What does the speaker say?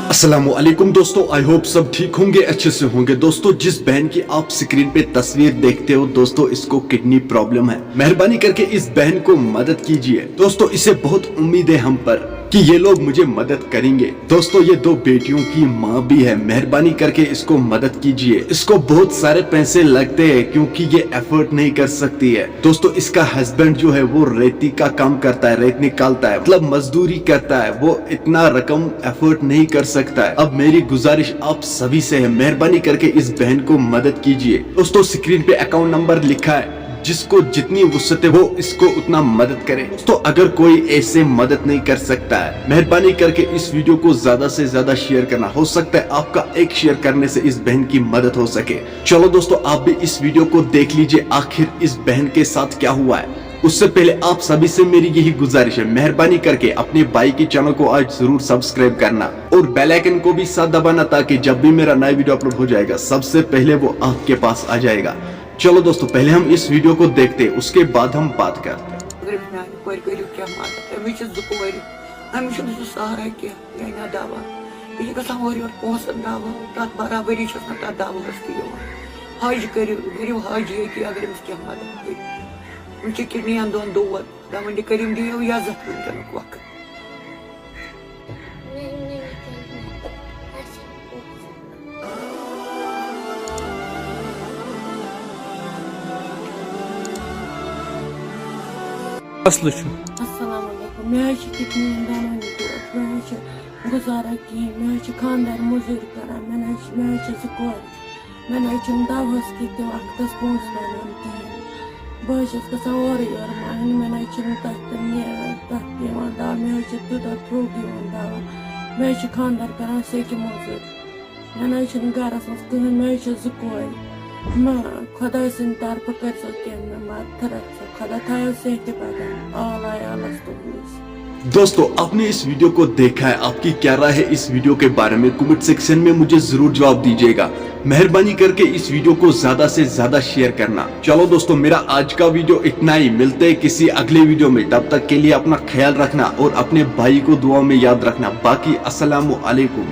अस्सलामुअलैकुम दोस्तों, I hope सब ठीक होंगे, अच्छे से होंगे। दोस्तों, जिस बहन की आप स्क्रीन पे तस्वीर देखते हो दोस्तों, इसको किडनी प्रॉब्लम है। मेहरबानी करके इस बहन को मदद कीजिए। दोस्तों, इसे बहुत उम्मीद है हम पर कि ये लोग मुझे मदद करेंगे। दोस्तों, ये दो बेटियों की माँ भी है। मेहरबानी करके इसको मदद कीजिए। इसको बहुत सारे पैसे लगते हैं क्योंकि ये एफर्ट नहीं कर सकती है। दोस्तों, इसका हस्बैंड जो है वो रेती का काम करता है, रेत निकालता है, मतलब मजदूरी करता है। वो इतना रकम एफर्ट नहीं कर सकता है। अब मेरी गुजारिश आप सभी से है, मेहरबानी करके इस बहन को मदद कीजिए। दोस्तों, स्क्रीन पे अकाउंट नंबर लिखा है, जिसको जितनी वुसअत है वो इसको उतना मदद करे। तो अगर कोई ऐसे मदद नहीं कर सकता है, मेहरबानी करके इस वीडियो को ज्यादा से ज्यादा शेयर करना। हो सकता है आपका एक शेयर करने से इस बहन की मदद हो सके। चलो दोस्तों, आप भी इस वीडियो को देख लीजिए, आखिर इस बहन के साथ क्या हुआ है। उससे पहले आप सभी से मेरी यही गुजारिश है, मेहरबानी करके अपने भाई के चैनल को आज जरूर सब्सक्राइब करना और बेल आइकन को भी साथ दबाना, ताकि जब भी मेरा नया वीडियो अपलोड हो जाएगा सबसे पहले वो आपके पास आ जाएगा। चलो दोस्तों, पहले हम इस वीडियो को देखते हैं, उसके बाद हम बात करते हैं। अस्सलामुअलैकुम। मैं कितनी गुजारा की खानदार मजूर कर मैं दवस की वक्त पोस बन कहें बस गसान और मान मैं तथ दवा मैं तूत थ्रोग दवा मैं खानदार कर सेक मजूर मैं गरस मज कहें मैं जो कोर खुदा सद तरफ कर मदद खुदा थो सेहत बदन आला दोस्तों, आपने इस वीडियो को देखा है, आपकी क्या राय है इस वीडियो के बारे में कमेंट सेक्शन में मुझे जरूर जवाब दीजिएगा। मेहरबानी करके इस वीडियो को ज्यादा से ज्यादा शेयर करना। चलो दोस्तों, मेरा आज का वीडियो इतना ही। मिलते हैं किसी अगले वीडियो में, तब तक के लिए अपना ख्याल रखना और अपने भाई को दुआ में याद रखना। बाकी अस्सलामु अलैकुम।